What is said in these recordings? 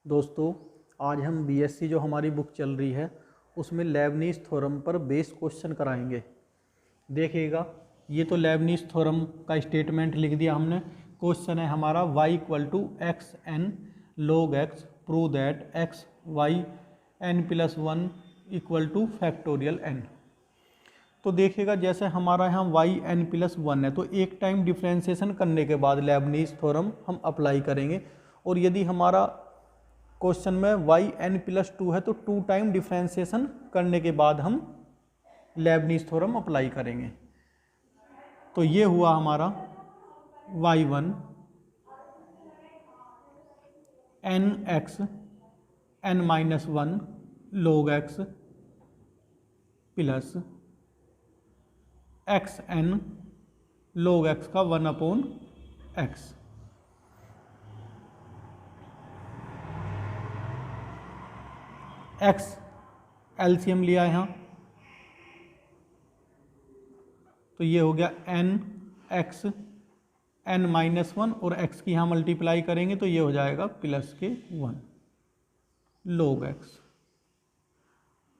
दोस्तों, आज हम बीएससी जो हमारी बुक चल रही है उसमें लेबनीज़ थ्योरम पर बेस क्वेश्चन कराएंगे। देखिएगा, ये तो लेबनीज़ थ्योरम का स्टेटमेंट लिख दिया हमने। क्वेश्चन है हमारा y equal to x N log x prove that X Y N plus one equal to factorial n। तो देखिएगा, जैसे हमारा यहाँ वाई एन प्लस वन है तो एक टाइम डिफ्रेंशिएशन करने के बाद लेबनीज़ थ्योरम हम अप्लाई करेंगे। और यदि हमारा क्वेश्चन में वाई एन प्लस टू है तो टू टाइम डिफ्रेंशिएशन करने के बाद हम लेबनीज़ थ्योरम अप्लाई करेंगे। तो ये हुआ हमारा Y one N x N minus one log x plus x N log X का one upon X. X LCM लिया यहाँ, तो ये हो गया N x N minus one और एक्स की यहाँ मल्टीप्लाई करेंगे तो ये हो जाएगा plus K one log x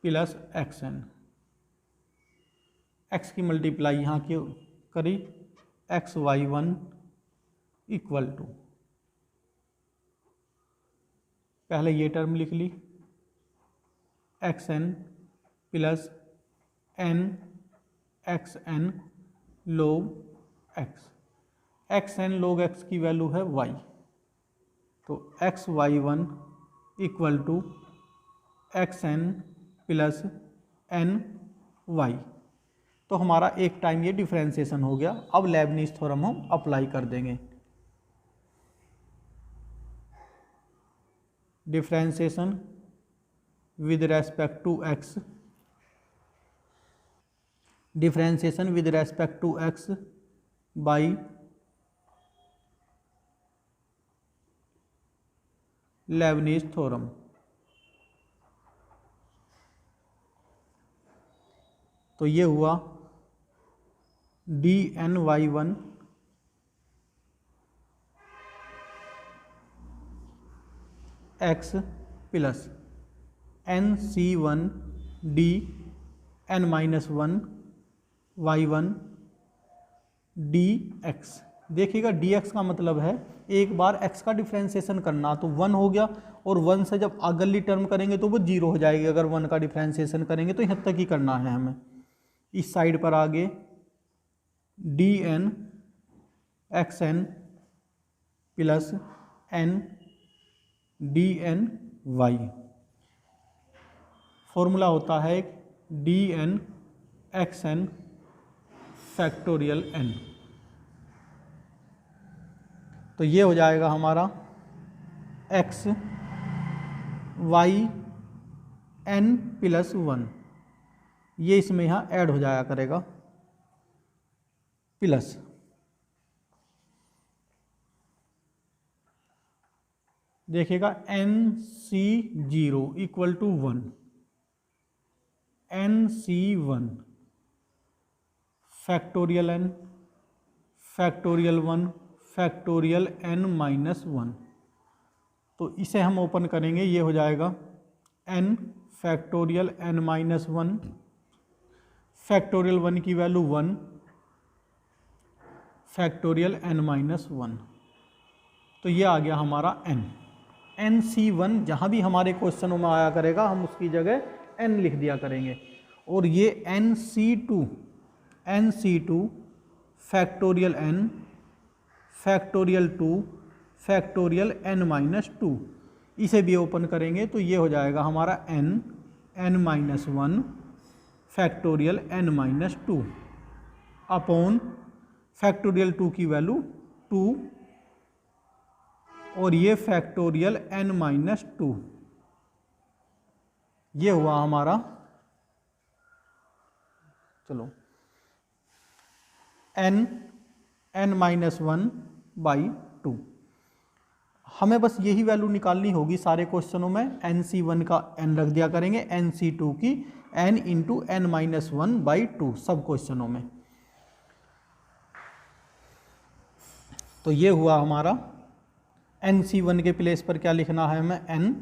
plus x n. X की मल्टीप्लाई यहाँ की करी x y one equal to, पहले ये टर्म लिख ली x N plus n x N log x. X N log x की वैल्यू है वाई, तो x y one equal to x N plus n y. तो हमारा एक टाइम ये डिफ्रेंशिएशन हो गया। अब लेबनीज़ थ्योरम हम अप्लाई कर देंगे। Differentiation with respect to X, differentiation with respect to x by Leibniz theorem. तो ये हुआ D N Y one x plus N C one D N minus one Y one D X. देखिएगा, D x का मतलब है एक बार x का differentiation करना, तो वन हो गया और वन से जब अगली टर्म करेंगे तो वो जीरो हो जाएगी। अगर वन का डिफ्रेंशिएशन करेंगे तो यहाँ तक ही करना है हमें। इस साइड पर आगे D N x N plus N D N Y. Formula होता है D N x N factorial N. तो ये हो जाएगा हमारा x Y N plus one, ये इसमें यहाँ ऐड हो जाया करेगा प्लस देखिएगा N C zero equal to one, N C one factorial N factorial one factorial N minus one. तो इसे हम ओपन करेंगे, ये हो जाएगा N factorial N minus one, factorial one की value one, factorial N minus one. तो ये आ गया हमारा एन। एन सी वन जहाँ भी हमारे क्वेश्चनों में आया करेगा हम उसकी जगह एन लिख दिया करेंगे। और ये एन सी two factorial N factorial two factorial N minus two, इसे भी ओपन करेंगे तो ये हो जाएगा हमारा N N minus one factorial N minus two upon factorial two की वैल्यू टू और ये फैक्टोरियल एन माइनस टू। ये हुआ हमारा, चलो N N minus one by two. हमें बस यही वैल्यू निकालनी होगी सारे क्वेश्चनों में। एन सी वन का एन रख दिया करेंगे, एन सी टू की N into N minus one by two सब क्वेश्चनों में। तो ये हुआ हमारा NC1 के प्लेस पर क्या लिखना है हमें n,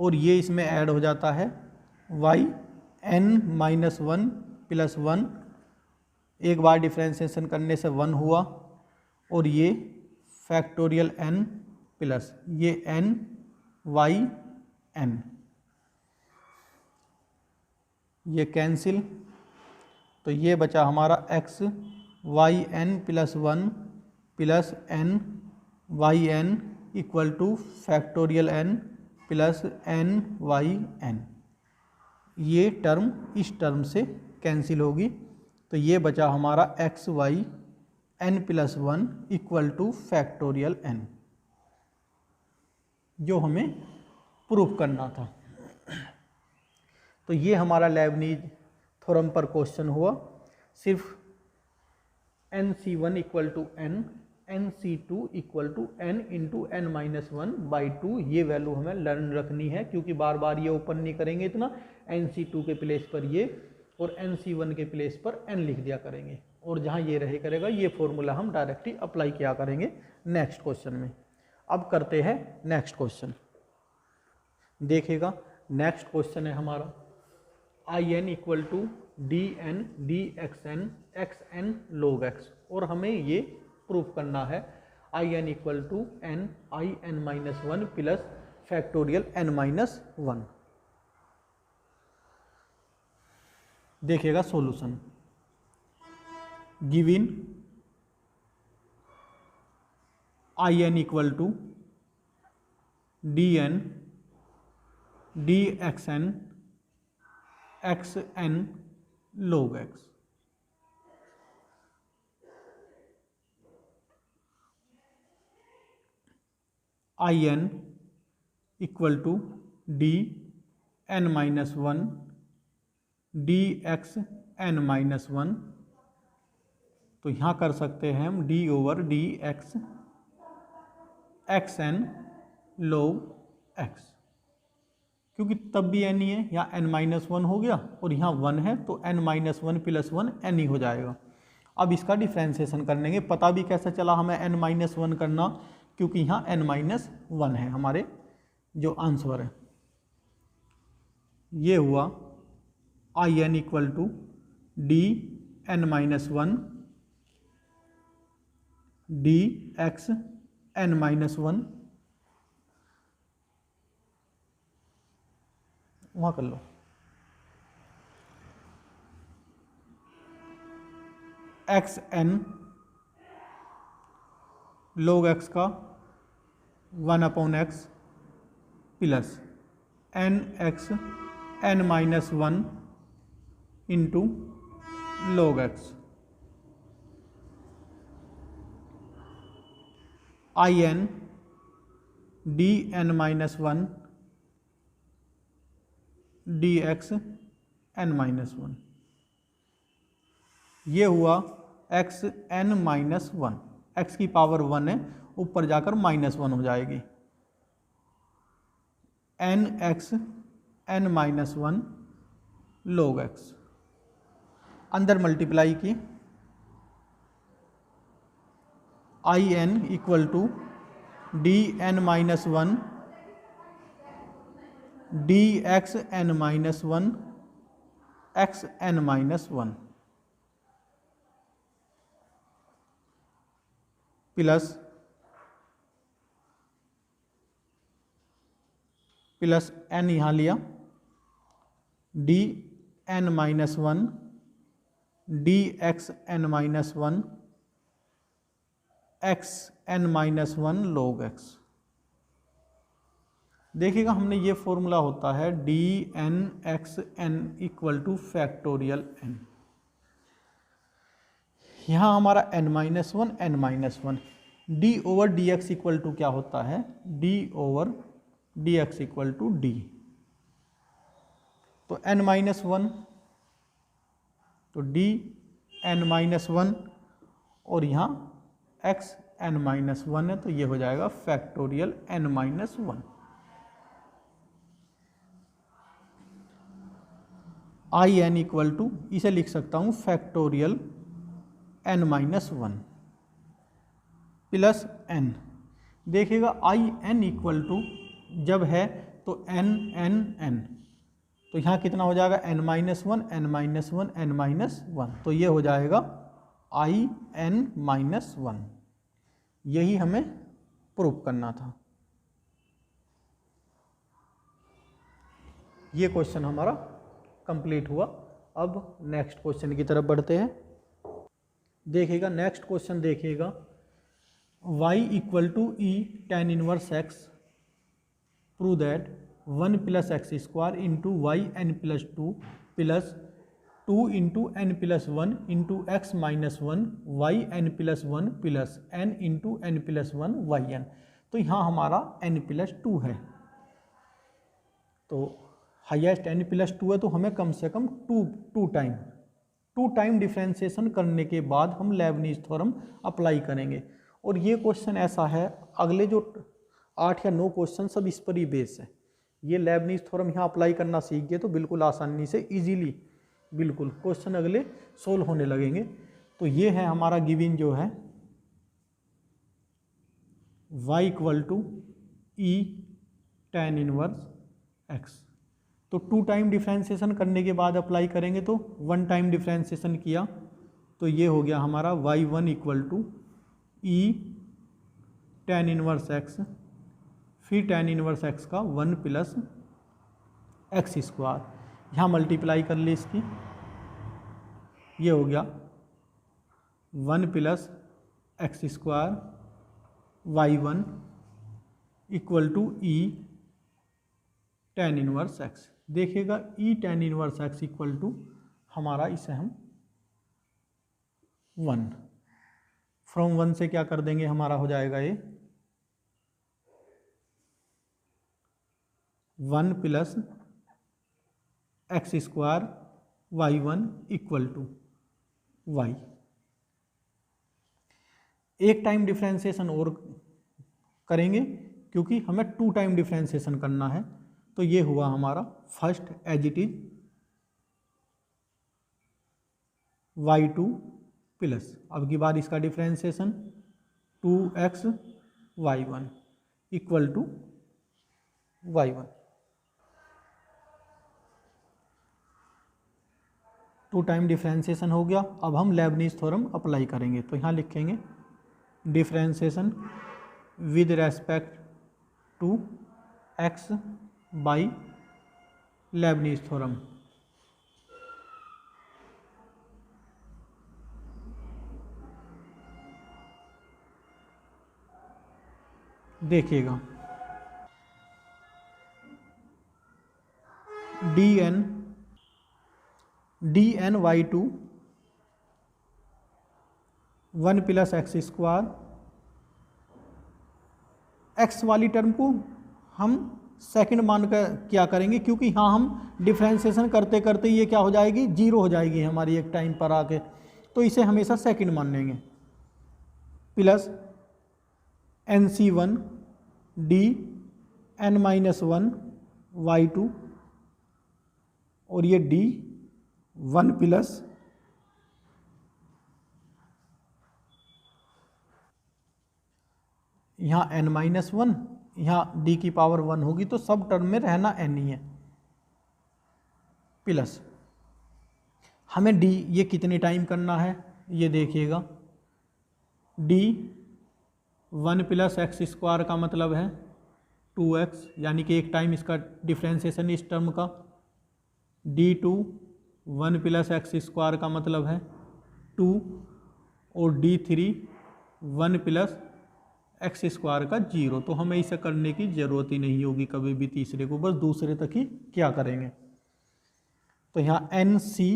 और ये इसमें ऐड हो जाता है y n-1 प्लस 1, एक बार डिफ्रेंशिएशन करने से 1 हुआ, और ये फैक्टोरियल n प्लस ये n y n, ये कैंसिल, तो ये बचा हमारा x y n plus 1 plus n y n equal to factorial n plus n y n। ये टर्म इस टर्म से कैंसिल होगी, तो ये बचा हमारा x y n plus 1 equal to factorial n, जो हमें प्रूफ करना था। तो ये हमारा लेबनीज थ्योरम पर क्वेश्चन हुआ। सिर्फ NC1 equal to n, NC2 equal to n into n-1/2, ये वैल्यू हमें लर्न रखनी है, क्योंकि बार बार ये ओपन नहीं करेंगे इतना। NC2 के प्लेस पर ये और NC1 के प्लेस पर n लिख दिया करेंगे, और जहाँ ये रहे करेगा ये फॉर्मूला हम डायरेक्टली अप्लाई किया करेंगे नेक्स्ट क्वेश्चन में। अब करते हैं नेक्स्ट क्वेश्चन। देखिएगा नेक्स्ट क्वेश्चन है हमारा IN equal to DN DXN XN log x, और हमें ये प्रूफ करना है IN equal to n IN-1 plus factorial n-1। देखिएगा solution. Given IN equal to DN DXN XN log x, IN equal to DN-1 DXN-1, तो यहाँ कर सकते हैं हम D/dx XN log x, क्योंकि तब भी n ही है, यहाँ n-1 हो गया और यहाँ 1 है, तो n-1 प्लस 1 n ही हो जाएगा। अब इसका डिफ्रेंशिएशन करने के, पता भी कैसे चला हमें n-1 करना, क्योंकि यहाँ n-1 है हमारे जो आंसर है। ये हुआ IN equal to DN-1 DXN-1, वहाँ कर लो, XN log x का 1/x plus NXN-1 into log x, IN DN-1 DXN-1, ये हुआ XN-1, x की पावर 1 है, ऊपर जाकर -1 हो जाएगी, NXN-1 log x, अंदर मल्टीप्लाई की, IN equal to DN-1 DXN-1 XN-1 plus n यहाँ लिया, DN-1 DXN-1 XN-1 log x। देखिएगा हमने ये फॉर्मूला होता है DN/XN equal to factorial n। यहाँ हमारा n-1 n-1, d/dx equal to क्या होता है, d/dx इक्वल टू d, तो n-1 तो DN-1 और यहाँ XN-1 है, तो ये हो जाएगा factorial n-1। IN equal to, इसे लिख सकता हूँ फैक्टोरियल n-1 प्लस n, देखिएगा आई एन इक्वल टू जब है तो एन एन एन, तो यहाँ कितना हो जाएगा n minus one n minus one n minus one, तो ये हो जाएगा आई एन माइनस वन। यही हमें प्रूव करना था। ये क्वेश्चन हमारा कंप्लीट हुआ। अब नेक्स्ट क्वेश्चन की तरफ बढ़ते हैं। देखिएगा नेक्स्ट क्वेश्चन देखिएगा, y equal to e tan inverse x, prove that 1 plus x square into y N plus two plus 2 into n plus one into x minus one y N plus one plus n into n plus one y n. तो यहाँ हमारा N plus to है, तो highest N plus to है, तो हमें कम से come to time differentiation करने के बाद हम लेबनीज थ्योरम अप्लाई करेंगे। और ये क्वेश्चन ऐसा है, अगले जो 8 या 9 क्वेश्चन सब इस पर ही बेस है। ये लेबनीज थ्योरम यहाँ अप्लाई करना सीख गए तो बिल्कुल आसानी से इजीली बिल्कुल क्वेश्चन अगले सोल्व होने लगेंगे। तो ये है हमारा गिवन जो है y equal to e tan inverse x. तो 2 टाइम डिफ्रेंशिएशन करने के बाद अप्लाई करेंगे, तो 1 टाइम डिफ्रेंशिएशन किया तो ये हो गया हमारा y1 equal to e tan inverse x, फिर टेन इनवर्स एक्स का 1 प्लस एक्स स्क्वायर, यहाँ मल्टीप्लाई कर ली इसकी, ये हो गया 1 plus x square y1 equal to e tan inverse x. देखिएगा e tan inverse x equal to हमारा, इसे हम 1 फ्रॉम 1 से क्या कर देंगे, हमारा हो जाएगा ये 1 plus x square y1 equal to y. एक टाइम डिफ्रेंशिएशन और करेंगे क्योंकि हमें 2 टाइम डिफ्रेंशिएशन करना है। तो ये हुआ हमारा first as it is y2 plus, अब की बार इसका differentiation 2x y1 equal to y1। 2 time differentiation हो गया। अब हम लेबनीज थ्योरम अप्लाई करेंगे, तो यहाँ लिखेंगे differentiation with respect to x by Leibniz theorem. देखिएगा D N Y to 1 plus x square, x वाली टर्म को हम सेकंड मान कर क्या करेंगे, क्योंकि यहाँ हम डिफ्रेंशिएशन करते करते ये क्या हो जाएगी, 0 हो जाएगी हमारी एक टाइम पर आके, तो इसे हमेशा सेकंड मान लेंगे, plus N C one D N minus one y two, और ये डी 1 प्लस यहाँ n माइनस वन, यहाँ d की पावर 1 होगी, तो सब टर्म में रहना n ही है, प्लस हमें d ये कितने टाइम करना है, ये देखिएगा d 1 प्लस एक्स स्क्वायर का मतलब है 2x, यानी कि एक टाइम इसका डिफ्रेंशिएशन इस टर्म का, d2 1 प्लस एक्स स्क्वायर का मतलब है 2, और d3 1 प्लस एक्स स्क्वायर का 0। तो हमें इसे करने की ज़रूरत ही नहीं होगी कभी भी तीसरे को, बस दूसरे तक ही क्या करेंगे। तो यहाँ n c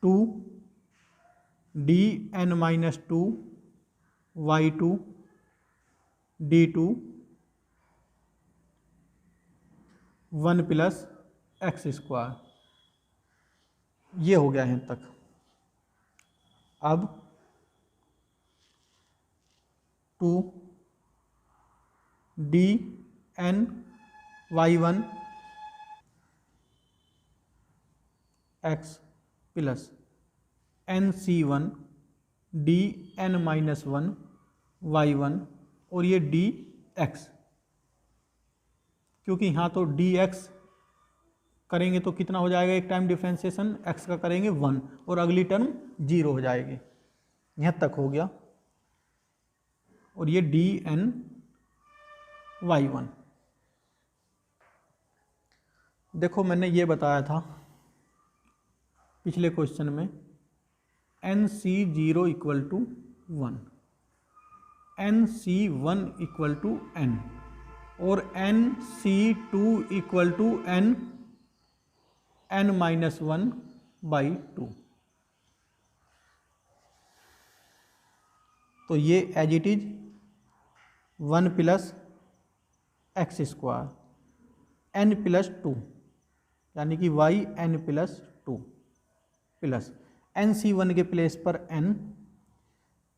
2 d N minus 2 y two d two 1 plus x square, ये हो गया यहाँ तक। अब 2 d N Y one x plus N C one D N minus one y1 और ये dx, क्योंकि यहाँ तो dx करेंगे तो कितना हो जाएगा, एक टाइम डिफ्रेंसिएशन x का करेंगे 1 और अगली टर्म 0 हो जाएगी। यहाँ तक हो गया। और ये dn y1, देखो मैंने ये बताया था पिछले क्वेश्चन में nc0 equal to 1, nc1 equal to n और nc2 इक्वल टू n -1/2। तो ये as it is 1 + x² n + 2 यानी कि yn + 2 प्लस nc1 के प्लेस पर n,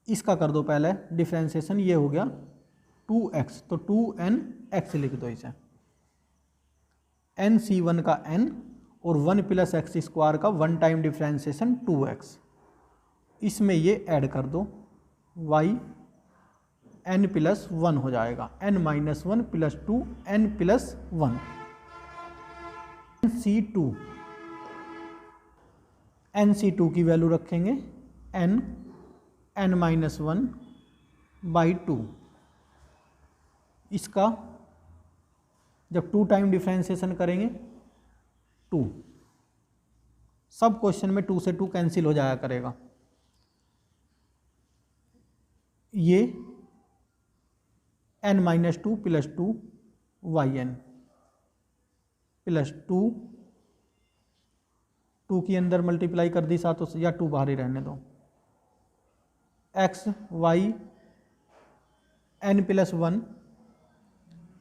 इसका कर दो पहले डिफ्रेंसिएशन, ये हो गया 2x, तो 2nx लिख दो इसे, nc1 का n और 1 + x² का 1 टाइम डिफ्रेंसिएशन 2x, इसमें ये ऐड कर दो y n + 1 हो जाएगा, n - 1 + 2 n + 1, nc2 की वैल्यू रखेंगे n -1/2, इसका जब 2 टाइम डिफ्रेंसिएशन करेंगे 2, सब क्वेश्चन में 2 से 2 कैंसिल हो जाया करेगा, ये n - 2 + 2 yn + 2 की अंदर मल्टीप्लाई कर दी सातों से, या 2 बाहर ही रहने दो, x y n + 1,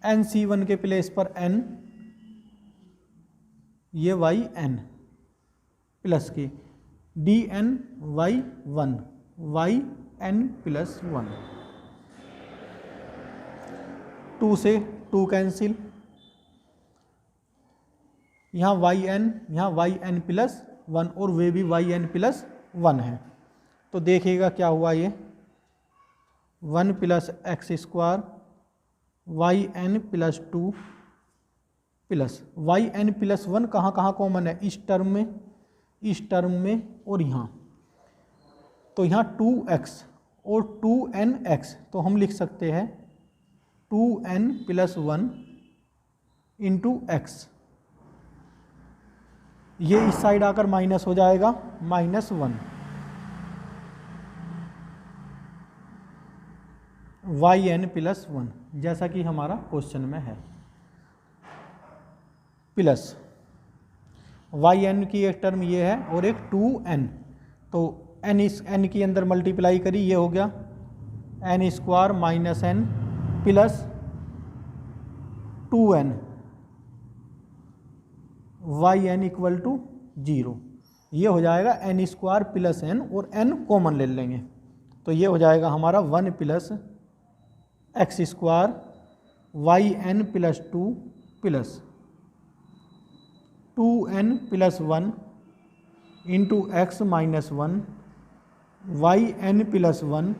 nc1 के प्लेस पर n, ये yn प्लस की dn y1 yn + 1, 2 से 2 कैंसिल, यहाँ yn + 1 और वे भी yn + 1 है, तो देखिएगा क्या हुआ, ये 1 + x² yn + 2 प्लस yn + 1 कहाँ कहाँ कॉमन है, इस टर्म में और यहाँ, तो यहाँ 2x और 2nx, तो हम लिख सकते हैं 2n + 1 × x, ये इस साइड आकर माइनस हो जाएगा -1, yn + 1 जैसा कि हमारा क्वेश्चन में है, प्लस yn की एक टर्म ये है और एक 2n, तो n इस n की अंदर मल्टीप्लाई करी, ये हो गया n² - n plus 2n, yn equal to 0, ये हो जाएगा n² + n और n कॉमन ले लेंगे, तो ये हो जाएगा हमारा 1 + x² yn + 2 plus 2n + 1 × x - 1 yn + 1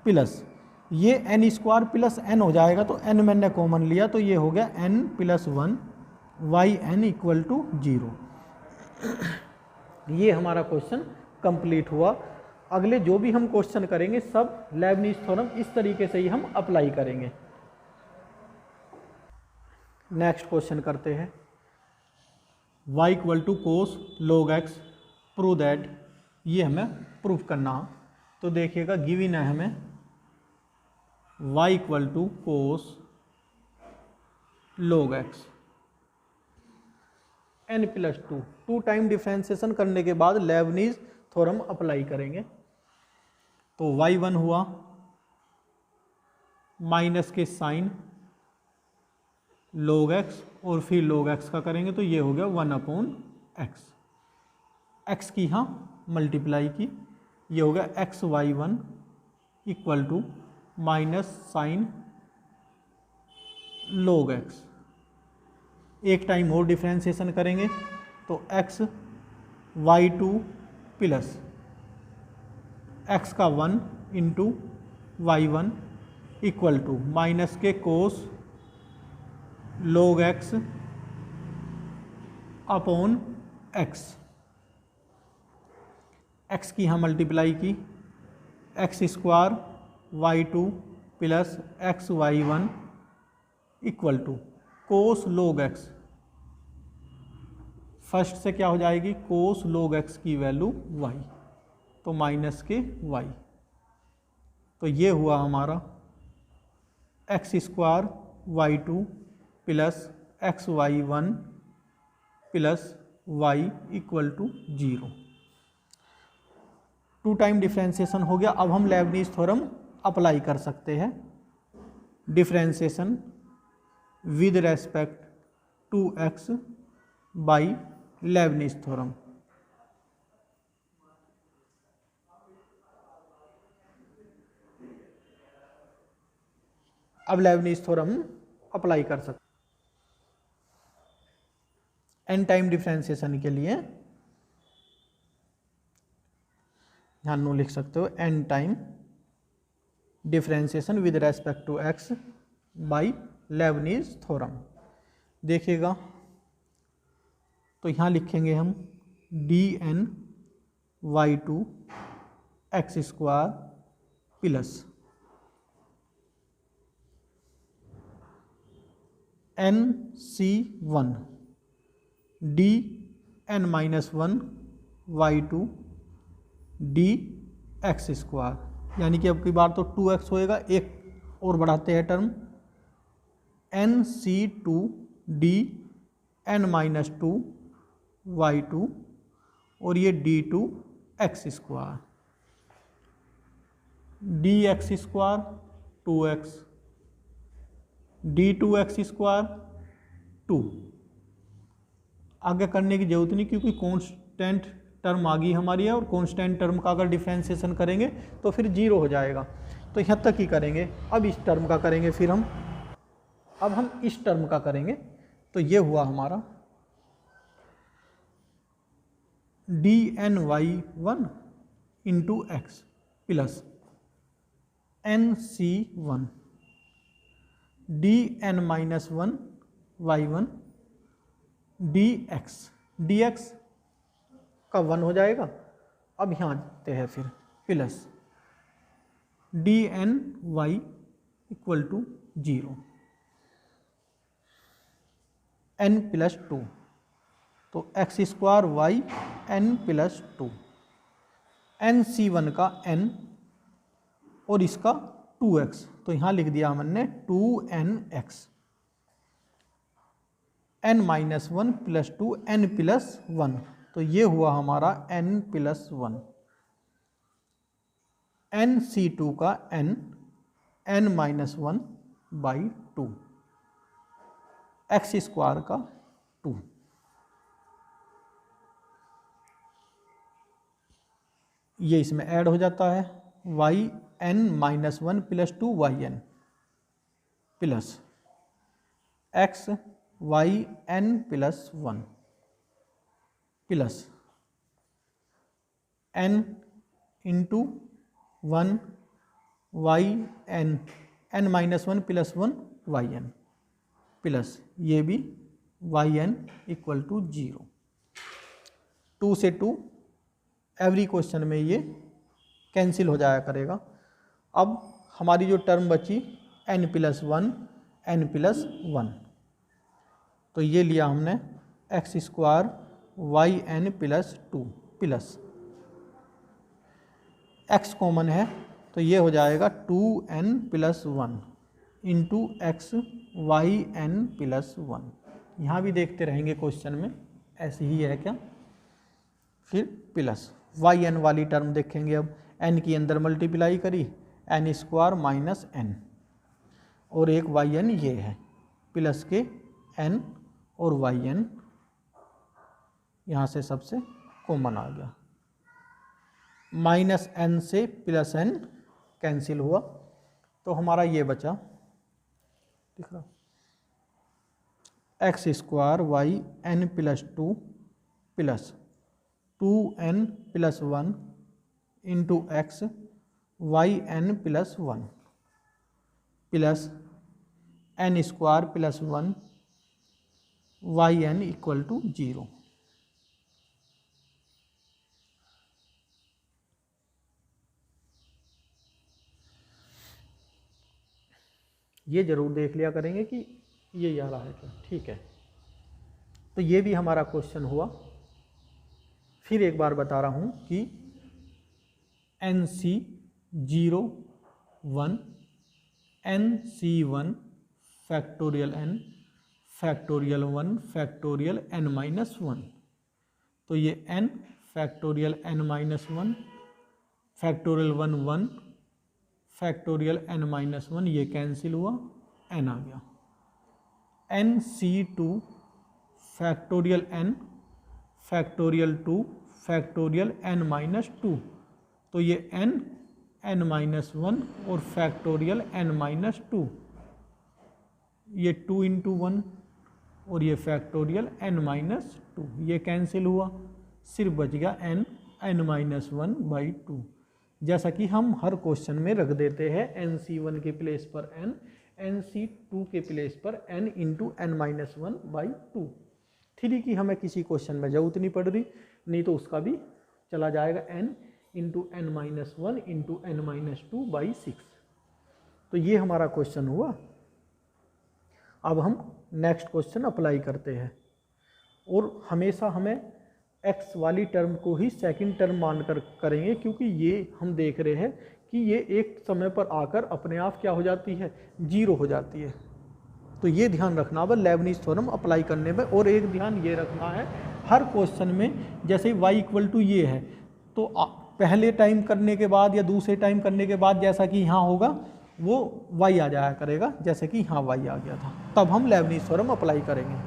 plus ये n² + n हो जाएगा, तो n मैंने कॉमन लिया, तो ये हो गया n + 1 yn इक्वल टू 0। ये हमारा क्वेश्चन कंप्लीट हुआ। अगले जो भी हम क्वेश्चन करेंगे सब लेबनीज़ थ्योरम इस तरीके से ही हम अप्लाई करेंगे। नेक्स्ट क्वेश्चन करते हैं, y = cos log x prove that, ये हमें प्रूफ करना है। तो देखिएगा गिवन है हमें y = cos log x n + 2, 2 time differentiation करने के बाद लेबनीज़ थ्योरम अप्लाई करेंगे। तो y1 हुआ माइनस के साइन log x और फिर log x का करेंगे, तो ये हो गया 1/x, x की यहाँ मल्टीप्लाई की, ये हो गया xy1 equal to minus sine log x, एक टाइम और डिफ्रेंसिएशन करेंगे तो x y2 प्लस x का 1 × y1 इक्वल टू माइनस के cos log x upon x, x की यहाँ मल्टीप्लाई की, x square y2 plus x y1 equal to cos log x, first से क्या हो जाएगी कोस log x की वैल्यू y, तो माइनस के y, तो ये हुआ हमारा x square y2 plus x y1 plus y equal to 0। Two time differentiation हो गया। अब हम लेबनीज थ्योरम अप्लाई कर सकते हैं। Differentiation with respect to x by Leibniz theorem. अब लेबनीज थ्योरम अप्लाई कर सकते एन टाइम डिफ्रेंशिएशन के लिए, यहाँ नो लिख सकते हो, n time differentiation with respect to x by Leibniz theorem. देखिएगा तो यहाँ लिखेंगे हम d n y2 x square plus N C one D N minus 1 y2 d x square, यानी कि अब की बार तो 2x होएगा, एक और बढ़ाते हैं टर्म एन सी two d N minus 2 y2 और ये d2 x square, d x square 2x d2 x square 2। आगे करने की जरूरत नहीं क्योंकि कांस्टेंट टर्म आ गई हमारी है, और कांस्टेंट टर्म का अगर डिफ्रेंशिएशन करेंगे तो फिर 0 हो जाएगा, तो यहाँ तक ही करेंगे। अब इस टर्म का करेंगे, फिर हम इस टर्म का करेंगे, तो ये हुआ हमारा d N Y one into x plus N C one D N minus 1 y1 d x का 1 हो जाएगा। अब यहाँ आते हैं फिर plus d N y equal to 0 n plus 2, तो x square y N plus 2, n सी वन का n और इसका 2x, तो यहाँ लिख दिया हमने 2nx, n minus 1 plus 2 n plus 1, तो ये हुआ हमारा n प्लस 1, एन सी टू का n minus 1 by 2, x square का 2, ये इसमें ऐड हो जाता है y n minus 1 plus 2 y N plus x Y N plus 1 plus n into 1 y n minus 1 plus 1 y N plus ये भी Y n equal to 0। 2 से 2 every question में ये कैंसिल हो जाया करेगा। अब हमारी जो टर्म बची n प्लस 1, तो ये लिया हमने x square y N plus 2 plus x common है, तो ये हो जाएगा 2n plus 1 into x Y N plus 1। यहाँ भी देखते रहेंगे क्वेश्चन में ऐसे ही है क्या, फिर प्लस वाई एन वाली टर्म देखेंगे। अब n की अंदर मल्टीप्लाई करी एन स्क्वायर माइनस n और एक वाई एन ये है प्लस के n और वाई एन यहाँ से सबसे कॉमन आ गया, माइनस n से प्लस n कैंसिल हुआ, तो हमारा ये बचा दिख रहा x square y N plus 2 plus 2n plus 1 into x Y N plus 1 plus n square plus 1 y n equal to 0। ये जरूर देख लिया करेंगे कि ये आ रहा है क्या, ठीक है। तो ये भी हमारा क्वेश्चन हुआ। फिर एक बार बता रहा हूँ कि n c 0 1 n c 1 factorial N factorial 1 factorial N minus 1। तो ये n factorial N minus 1 factorial 1 1 factorial N minus 1, ये कैंसिल हुआ, एन आ गया। N c 2 factorial N factorial 2 factorial N minus 2। तो ये एन एन माइनस 1 और factorial N minus 2, ये 2 इंटू 1 और ये फैक्टोरियल एन माइनस 2, ये कैंसिल हुआ, सिर्फ बच गया एन एन माइनस 1 बाई 2। जैसा कि हम हर क्वेश्चन में रख देते हैं एन सी 1 के प्लेस पर एन सी 2 के प्लेस पर n into N minus 1 by 2। 3 की हमें किसी क्वेश्चन में जरूरत नहीं पड़ रही, नहीं तो उसका भी चला जाएगा n into N minus 1 into N minus 2 by 6। तो ये हमारा क्वेश्चन हुआ। अब हम नेक्स्ट क्वेश्चन अप्लाई करते हैं, और हमेशा हमें एक्स वाली टर्म को ही सेकंड टर्म मानकर करेंगे, क्योंकि ये हम देख रहे हैं कि ये एक समय पर आकर अपने आप क्या हो जाती है, 0 हो जाती है। तो ये ध्यान रखना है लेबनीज़ थ्योरम अप्लाई करने में। और एक ध्यान ये रखना है हर क्वेश्चन में, जैसे y इक्वल टू ये है, तो पहले टाइम करने के बाद या दूसरे टाइम करने के बाद जैसा कि यहाँ होगा वो y आ जाया करेगा, जैसे कि यहाँ y आ गया था, तब हम लेबनीज़ थ्योरम अप्लाई करेंगे।